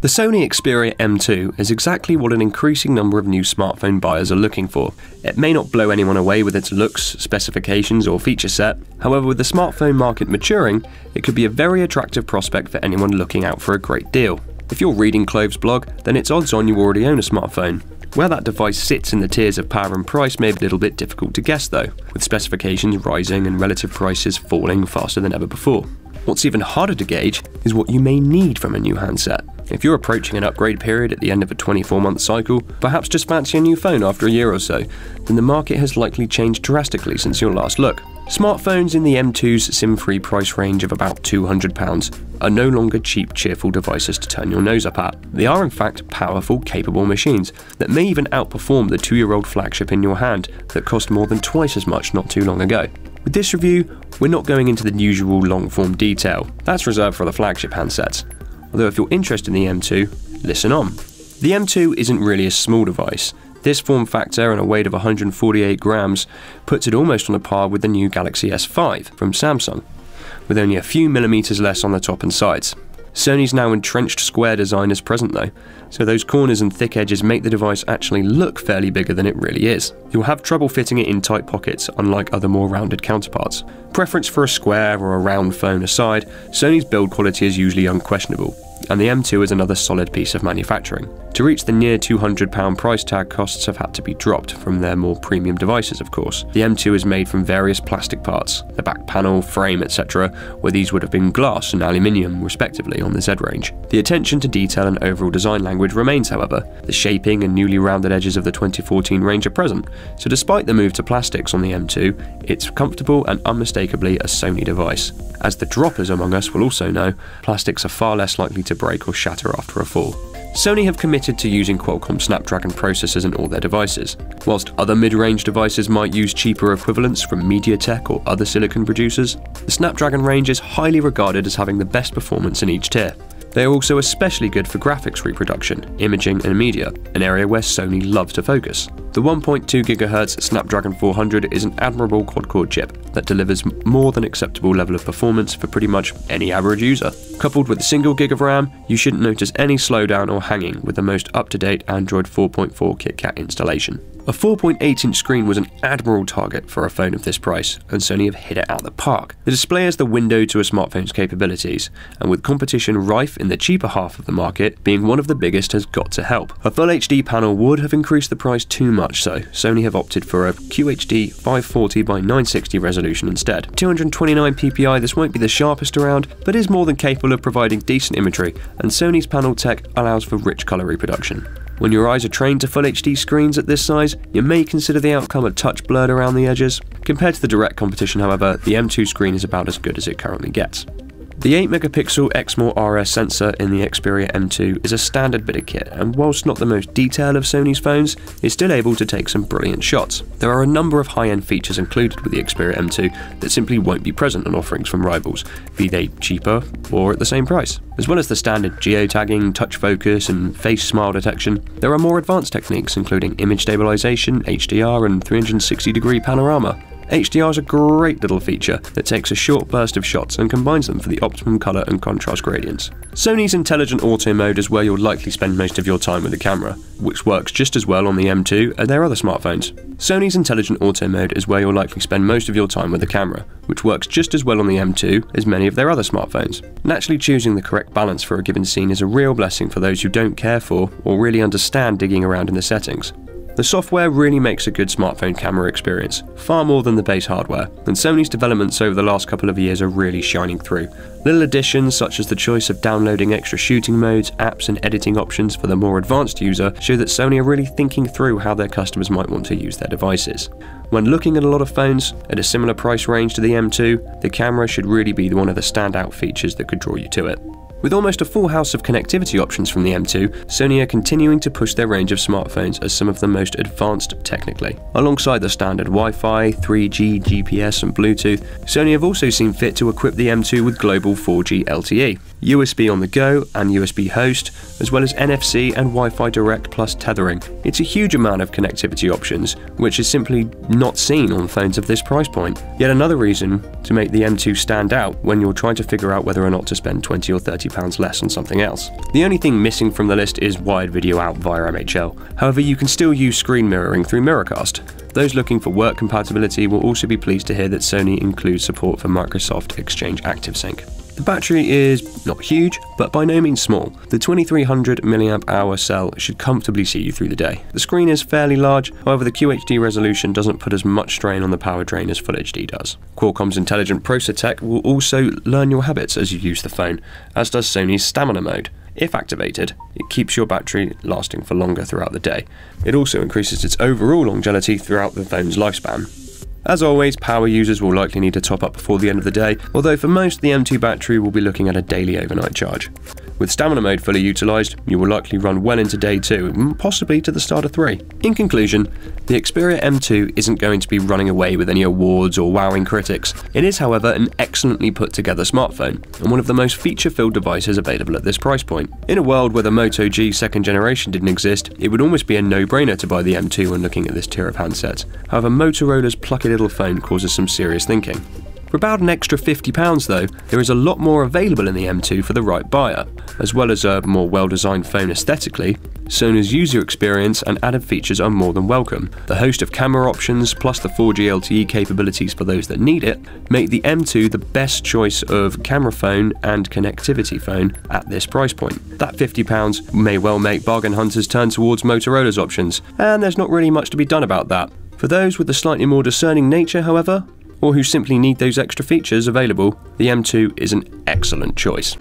The Sony Xperia M2 is exactly what an increasing number of new smartphone buyers are looking for. It may not blow anyone away with its looks, specifications or feature set, however with the smartphone market maturing, it could be a very attractive prospect for anyone looking out for a great deal. If you're reading Clove's blog, then it's odds on you already own a smartphone. Where that device sits in the tiers of power and price may be a little bit difficult to guess though, with specifications rising and relative prices falling faster than ever before. What's even harder to gauge is what you may need from a new handset. If you're approaching an upgrade period at the end of a 24-month cycle, perhaps just fancy a new phone after a year or so, then the market has likely changed drastically since your last look. Smartphones in the M2's SIM-free price range of about £200 are no longer cheap, cheerful devices to turn your nose up at. They are in fact powerful, capable machines that may even outperform the 2-year-old flagship in your hand that cost more than twice as much not too long ago. With this review, we're not going into the usual long-form detail. That's reserved for the flagship handsets. Although if you're interested in the M2, listen on. The M2 isn't really a small device. This form factor and a weight of 148 grams puts it almost on a par with the new Galaxy S5 from Samsung, with only a few millimeters less on the top and sides. Sony's now entrenched square design is present though, so those corners and thick edges make the device actually look fairly bigger than it really is. You'll have trouble fitting it in tight pockets, unlike other more rounded counterparts. Preference for a square or a round phone aside, Sony's build quality is usually unquestionable, and the M2 is another solid piece of manufacturing. To reach the near £200 price tag, costs have had to be dropped from their more premium devices of course. The M2 is made from various plastic parts, the back panel, frame, etc., where these would have been glass and aluminium respectively on the Z range. The attention to detail and overall design language remains however. The shaping and newly rounded edges of the 2014 range are present, so despite the move to plastics on the M2, it's comfortable and unmistakably a Sony device. As the droppers among us will also know, plastics are far less likely to break or shatter after a fall. Sony have committed to using Qualcomm Snapdragon processors in all their devices. Whilst other mid-range devices might use cheaper equivalents from MediaTek or other silicon producers, the Snapdragon range is highly regarded as having the best performance in each tier. They are also especially good for graphics reproduction, imaging and media, an area where Sony loves to focus. The 1.2 GHz Snapdragon 400 is an admirable quad-core chip that delivers more than acceptable level of performance for pretty much any average user. Coupled with a single gig of RAM, you shouldn't notice any slowdown or hanging with the most up-to-date Android 4.4 KitKat installation. A 4.8-inch screen was an admirable target for a phone of this price, and Sony have hit it out the park. The display is the window to a smartphone's capabilities, and with competition rife in the cheaper half of the market, being one of the biggest has got to help. A full HD panel would have increased the price too much, so Sony have opted for a QHD 540 by 960 resolution instead. 229 ppi, this won't be the sharpest around, but is more than capable of providing decent imagery, and Sony's panel tech allows for rich colour reproduction. When your eyes are trained to Full HD screens at this size, you may consider the outcome a touch blurred around the edges. Compared to the direct competition however, the M2 screen is about as good as it currently gets. The 8-megapixel Exmor RS sensor in the Xperia M2 is a standard bit of kit, and whilst not the most detailed of Sony's phones, is still able to take some brilliant shots. There are a number of high-end features included with the Xperia M2 that simply won't be present on offerings from rivals, be they cheaper or at the same price. As well as the standard geotagging, touch focus and face smile detection, there are more advanced techniques including image stabilization, HDR and 360-degree panorama. HDR is a great little feature that takes a short burst of shots and combines them for the optimum colour and contrast gradients. Sony's Intelligent Auto Mode is where you'll likely spend most of your time with the camera, which works just as well on the M2 as their other smartphones. Sony's Intelligent Auto Mode is where you'll likely spend most of your time with the camera, which works just as well on the M2 as many of their other smartphones. Naturally, choosing the correct balance for a given scene is a real blessing for those who don't care for or really understand digging around in the settings. The software really makes a good smartphone camera experience, far more than the base hardware, and Sony's developments over the last couple of years are really shining through. Little additions such as the choice of downloading extra shooting modes, apps and editing options for the more advanced user show that Sony are really thinking through how their customers might want to use their devices. When looking at a lot of phones at a similar price range to the M2, the camera should really be one of the standout features that could draw you to it. With almost a full house of connectivity options from the M2, Sony are continuing to push their range of smartphones as some of the most advanced technically. Alongside the standard Wi-Fi, 3G, GPS and Bluetooth, Sony have also seen fit to equip the M2 with global 4G LTE, USB on the go and USB host, as well as NFC and Wi-Fi Direct plus tethering. It's a huge amount of connectivity options, which is simply not seen on phones of this price point. Yet another reason to make the M2 stand out when you're trying to figure out whether or not to spend £20 or £30 £30 less on something else. The only thing missing from the list is wired video out via MHL. However, you can still use screen mirroring through Miracast. Those looking for work compatibility will also be pleased to hear that Sony includes support for Microsoft Exchange ActiveSync. The battery is not huge, but by no means small. The 2300 mAh cell should comfortably see you through the day. The screen is fairly large, however the QHD resolution doesn't put as much strain on the power drain as Full HD does. Qualcomm's intelligent processor tech will also learn your habits as you use the phone, as does Sony's stamina mode. If activated, it keeps your battery lasting for longer throughout the day. It also increases its overall longevity throughout the phone's lifespan. As always, power users will likely need to top up before the end of the day, although for most the M2 battery will be looking at a daily overnight charge. With stamina mode fully utilised, you will likely run well into day 2, possibly to the start of 3. In conclusion, the Xperia M2 isn't going to be running away with any awards or wowing critics. It is, however, an excellently put together smartphone, and one of the most feature-filled devices available at this price point. In a world where the Moto G 2nd generation didn't exist, it would almost be a no-brainer to buy the M2 when looking at this tier of handsets. However, Motorola's plucky little phone causes some serious thinking. For about an extra £50 though, there is a lot more available in the M2 for the right buyer. As well as a more well-designed phone aesthetically, Sony's user experience and added features are more than welcome. The host of camera options, plus the 4G LTE capabilities for those that need it, make the M2 the best choice of camera phone and connectivity phone at this price point. That £50 may well make bargain hunters turn towards Motorola's options, and there's not really much to be done about that. For those with a slightly more discerning nature, however, or who simply need those extra features available, the M2 is an excellent choice.